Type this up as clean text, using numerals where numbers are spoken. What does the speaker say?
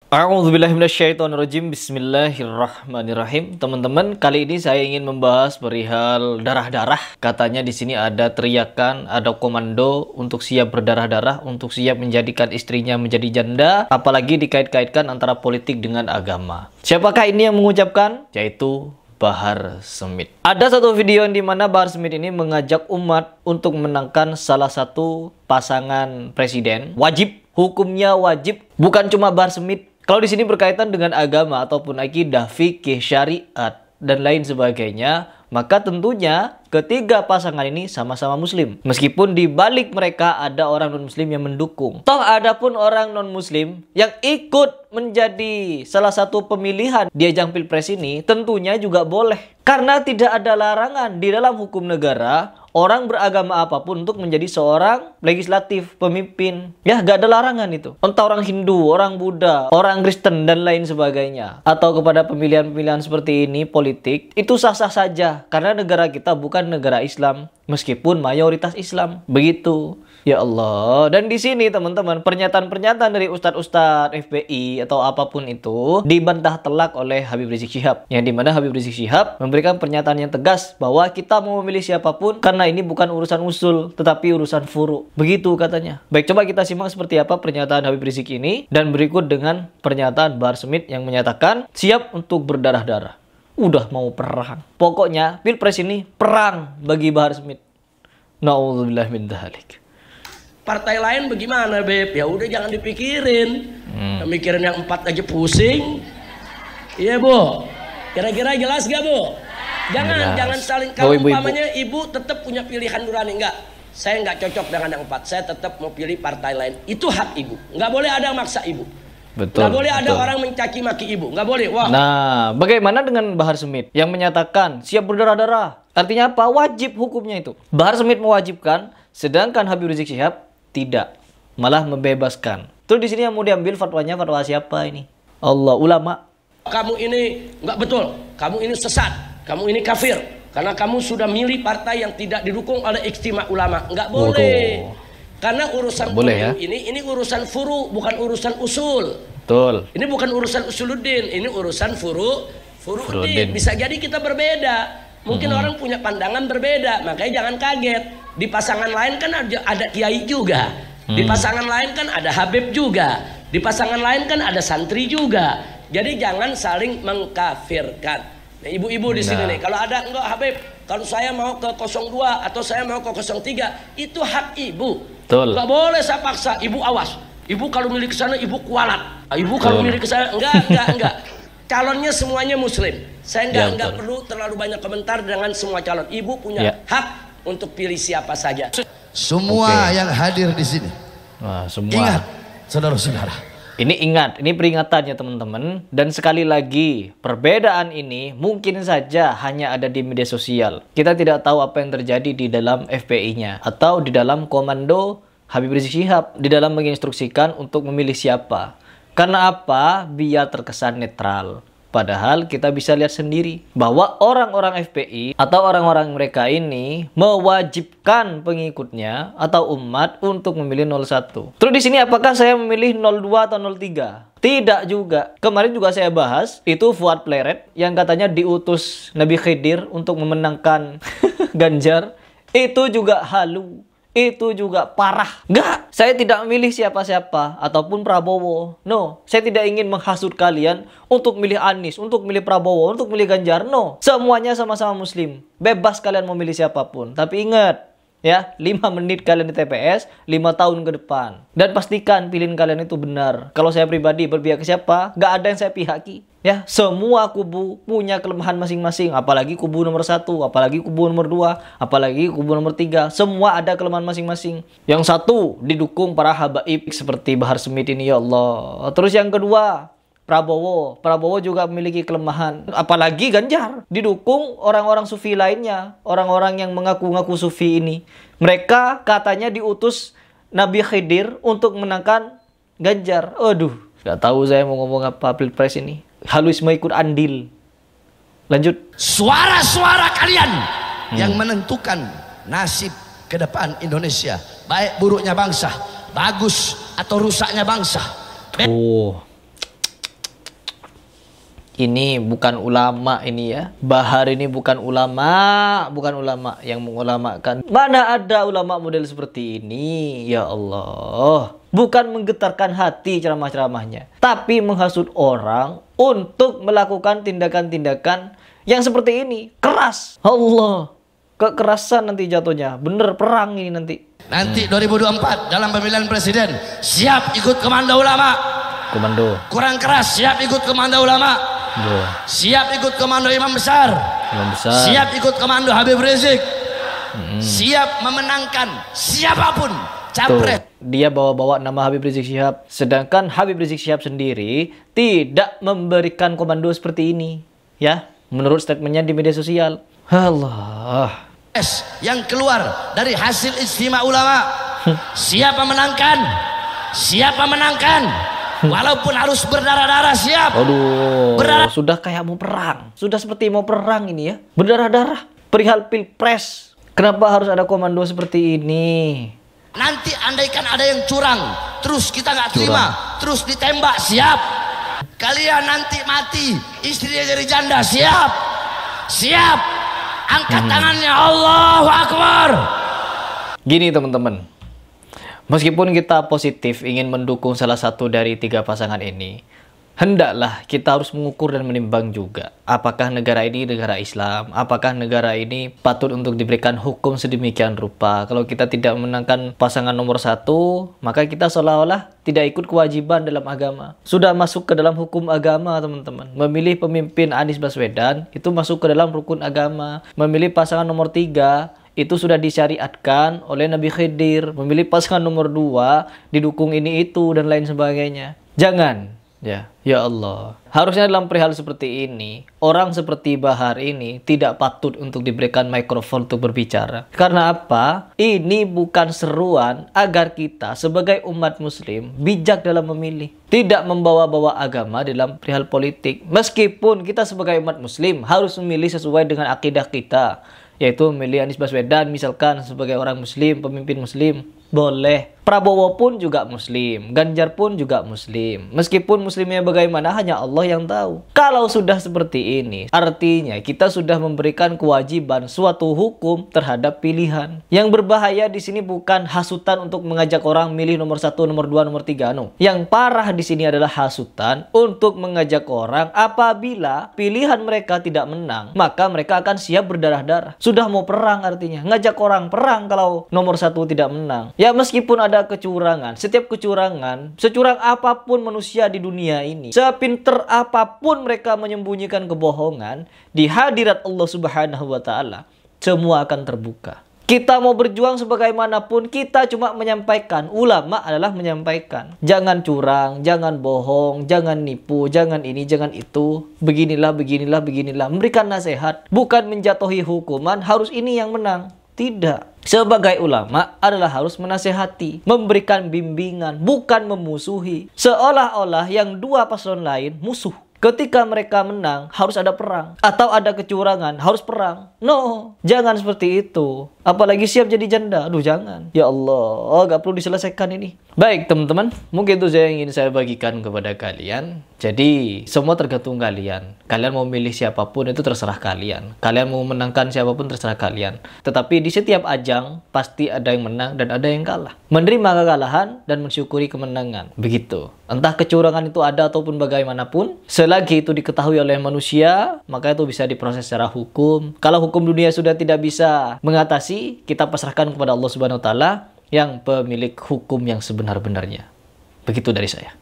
A'udzubillahiminasyaitonirrajim. Bismillahirrahmanirrahim. Teman-teman, kali ini saya ingin membahas perihal darah-darah. Katanya di sini ada teriakan, ada komando untuk siap berdarah-darah, untuk siap menjadikan istrinya menjadi janda, apalagi dikait-kaitkan antara politik dengan agama. Siapakah ini yang mengucapkan? Yaitu Bahar Smith. Ada satu video di mana Bahar Smith ini mengajak umat untuk menangkan salah satu pasangan presiden. Wajib, hukumnya wajib. Bukan cuma Bahar Smith. Kalau di sini berkaitan dengan agama ataupun akidah, fikih, syariat, dan lain sebagainya, maka tentunya ketiga pasangan ini sama-sama muslim. Meskipun di balik mereka ada orang non-muslim yang mendukung. Toh ada pun orang non-muslim yang ikut menjadi salah satu pemilihan di ajang pilpres ini, tentunya juga boleh. Karena tidak ada larangan di dalam hukum negara orang beragama apapun untuk menjadi seorang legislatif, pemimpin. Ya, gak ada larangan itu. Entah orang Hindu, orang Buddha, orang Kristen, dan lain sebagainya. Atau kepada pemilihan-pemilihan seperti ini, politik, itu sah-sah saja. Karena negara kita bukan negara Islam. Meskipun mayoritas Islam. Begitu. Ya Allah. Dan di sini teman-teman, pernyataan-pernyataan dari ustadz-ustadz FPI atau apapun itu dibantah telak oleh Habib Rizik Syihab. Yang dimana Habib Rizik Syihab memberikan pernyataan yang tegas bahwa kita mau memilih siapapun karena ini bukan urusan usul, tetapi urusan furu. Begitu katanya. Baik, coba kita simak seperti apa pernyataan Habib Rizik ini. Dan berikut dengan pernyataan Bahar Smith yang menyatakan siap untuk berdarah-darah. Udah mau perang. Pokoknya pilpres ini perang bagi Bahar Smith. Na'udzubillah min dzalik. Partai lain bagaimana, Beb? Ya udah jangan dipikirin. Mikirin yang 4 aja pusing. Iya, Bu. Kira-kira jelas gak, Bu? Jangan saling. Kalau umpamanya ibu tetap punya pilihan nurani, enggak. Saya nggak cocok dengan yang 4. Saya tetap mau pilih partai lain. Itu hak ibu. Nggak boleh ada yang maksa ibu. Betul. Nggak boleh ada orang mencaci maki ibu. Nggak boleh. Wah. Nah, bagaimana dengan Bahar Smith yang menyatakan siap berdarah-darah? Artinya apa? Wajib hukumnya itu. Bahar Smith mewajibkan, sedangkan Habib Rizik Syihab tidak, malah membebaskan. Terus di sini yang mau diambil fatwanya, fatwa siapa ini? Allah, ulama. Kamu ini nggak betul. Kamu ini sesat. Kamu ini kafir. Karena kamu sudah milih partai yang tidak didukung oleh ijtima ulama. Nggak boleh. Karena urusan boleh, ya? ini urusan furu, bukan urusan usul. Betul. Ini bukan urusan usuluddin, ini urusan furu'uddin. Bisa jadi kita berbeda. Mungkin orang punya pandangan berbeda, makanya jangan kaget. Di pasangan lain kan ada kiai juga. Di pasangan lain kan ada habib juga. Di pasangan lain kan ada santri juga. Jadi jangan saling mengkafirkan. Nah, ibu-ibu di sini nih, kalau ada enggak Habib, kalau saya mau ke 02 atau saya mau ke 03, itu hak ibu. Betul. Enggak boleh saya paksa. Ibu awas. Ibu kalau milih ke sana ibu kualat. Ibu kalau milih ke sana enggak. Calonnya semuanya muslim. Saya enggak perlu terlalu banyak komentar dengan semua calon. Ibu punya hak untuk pilih siapa saja. Semua yang hadir di sini. Wah, semua. Ingat, saudara-saudara. Ini ingat, ini peringatannya teman-teman. Dan sekali lagi, perbedaan ini mungkin saja hanya ada di media sosial. Kita tidak tahu apa yang terjadi di dalam FPI-nya atau di dalam komando Habib Rizik Syihab di dalam menginstruksikan untuk memilih siapa. Karena apa? Biar terkesan netral. Padahal kita bisa lihat sendiri bahwa orang-orang FPI atau orang-orang mereka ini mewajibkan pengikutnya atau umat untuk memilih 01. Terus di sini apakah saya memilih 02 atau 03? Tidak juga. Kemarin juga saya bahas itu Fuad Pleret yang katanya diutus Nabi Khidir untuk memenangkan Ganjar. Itu juga halu. Itu juga parah. Enggak, saya tidak memilih siapa-siapa ataupun Prabowo. No, saya tidak ingin menghasut kalian untuk milih Anies, untuk milih Prabowo, untuk milih Ganjar. No, semuanya sama-sama muslim. Bebas kalian mau milih siapapun. Tapi ingat, ya, 5 menit kalian di TPS, 5 tahun ke depan. Dan pastikan pilihan kalian itu benar. Kalau saya pribadi berpihak ke siapa, nggak ada yang saya pihaki. Ya, semua kubu punya kelemahan masing-masing. Apalagi kubu nomor 1, apalagi kubu nomor 2, apalagi kubu nomor 3. Semua ada kelemahan masing-masing. Yang satu didukung para habaib seperti Bahar Smith ini, ya Allah. Terus yang kedua, Prabowo. Prabowo juga memiliki kelemahan. Apalagi Ganjar didukung orang-orang sufi lainnya. Orang-orang yang mengaku-ngaku sufi ini. Mereka katanya diutus Nabi Khidir untuk menangkan Ganjar. Aduh, gak tahu saya mau ngomong apa pilpres ini. Halus mau ikut andil. Lanjut. Suara-suara kalian yang menentukan nasib ke depan Indonesia. Baik buruknya bangsa, bagus atau rusaknya bangsa. Ini bukan ulama ini ya. Bahar ini bukan ulama yang mengulamakan. Mana ada ulama model seperti ini? Ya Allah. Bukan menggetarkan hati ceramah-ceramahnya, tapi menghasut orang untuk melakukan tindakan-tindakan yang seperti ini. Keras. Allah. Kekerasan nanti jatuhnya. Bener perang ini nanti. Nanti 2024 dalam pemilihan presiden, siap ikut komando ulama. Komando. Kurang keras, siap ikut komando ulama. Siap ikut komando imam besar. Siap ikut komando Habib Rizik. Siap memenangkan siapapun capres. Dia bawa-bawa nama Habib Rizik Syihab, sedangkan Habib Rizik Syihab sendiri tidak memberikan komando seperti ini, ya, menurut statementnya di media sosial. Allah. Yang keluar dari hasil istimewa ulama, siapa menangkan? Siapa menangkan? Walaupun harus berdarah-darah, siap. Aduh, sudah kayak mau perang. Sudah seperti mau perang ini ya. Berdarah-darah. Perihal pilpres. Kenapa harus ada komando seperti ini? Nanti andaikan ada yang curang, terus kita nggak terima, terus ditembak, siap. Kalian nanti mati, istrinya jadi janda, siap. Siap. Angkat tangannya, Allahu Akbar. Gini teman-teman, meskipun kita positif ingin mendukung salah satu dari 3 pasangan ini, hendaklah kita harus mengukur dan menimbang juga. Apakah negara ini negara Islam? Apakah negara ini patut untuk diberikan hukum sedemikian rupa? Kalau kita tidak menangkan pasangan nomor 1, maka kita seolah-olah tidak ikut kewajiban dalam agama. Sudah masuk ke dalam hukum agama, teman-teman. Memilih pemimpin Anies Baswedan itu masuk ke dalam rukun agama. Memilih pasangan nomor 3 itu sudah disyariatkan oleh Nabi Khidir. Memilih pasangan nomor 2 didukung ini itu dan lain sebagainya. Jangan. Ya Allah. Harusnya dalam perihal seperti ini, orang seperti Bahar ini tidak patut untuk diberikan mikrofon untuk berbicara. Karena apa? Ini bukan seruan agar kita sebagai umat muslim bijak dalam memilih. Tidak membawa-bawa agama dalam perihal politik. Meskipun kita sebagai umat muslim harus memilih sesuai dengan akidah kita, yaitu memilih Anies Baswedan misalkan sebagai orang muslim, pemimpin muslim. Boleh. Prabowo pun juga muslim, Ganjar pun juga muslim. Meskipun muslimnya bagaimana hanya Allah yang tahu. Kalau sudah seperti ini, artinya kita sudah memberikan kewajiban suatu hukum terhadap pilihan. Yang berbahaya di sini bukan hasutan untuk mengajak orang milih nomor 1, nomor 2, nomor 3, no. Yang parah di sini adalah hasutan untuk mengajak orang apabila pilihan mereka tidak menang, maka mereka akan siap berdarah-darah. Sudah mau perang artinya. Ngajak orang perang kalau nomor 1 tidak menang. Ya meskipun ada kecurangan, setiap kecurangan, securang apapun manusia di dunia ini, sepinter apapun mereka menyembunyikan kebohongan, di hadirat Allah Subhanahu wa Ta'ala, semua akan terbuka. Kita mau berjuang sebagaimanapun, kita cuma menyampaikan. Ulama adalah menyampaikan. Jangan curang, jangan bohong, jangan nipu, jangan ini, jangan itu. Beginilah, beginilah, beginilah. Memberikan nasihat, bukan menjatuhi hukuman, harus ini yang menang. Tidak. Sebagai ulama adalah harus menasehati, memberikan bimbingan, bukan memusuhi. Seolah-olah yang 2 paslon lain musuh. Ketika mereka menang, harus ada perang. Atau ada kecurangan, harus perang. No, jangan seperti itu. Apalagi siap jadi janda. Aduh, jangan. Ya Allah, gak perlu diselesaikan ini. Baik, teman-teman. Mungkin itu yang ingin saya bagikan kepada kalian. Jadi, semua tergantung kalian. Kalian mau milih siapapun, itu terserah kalian. Kalian mau menangkan siapapun, terserah kalian. Tetapi di setiap ajang, pasti ada yang menang dan ada yang kalah. Menerima kekalahan dan mensyukuri kemenangan. Begitu. Entah kecurangan itu ada ataupun bagaimanapun, selagi itu diketahui oleh manusia, maka itu bisa diproses secara hukum. Kalau hukum dunia sudah tidak bisa mengatasi, kita pasrahkan kepada Allah Subhanahu wa Ta'ala yang pemilik hukum yang sebenar-benarnya. Begitu dari saya.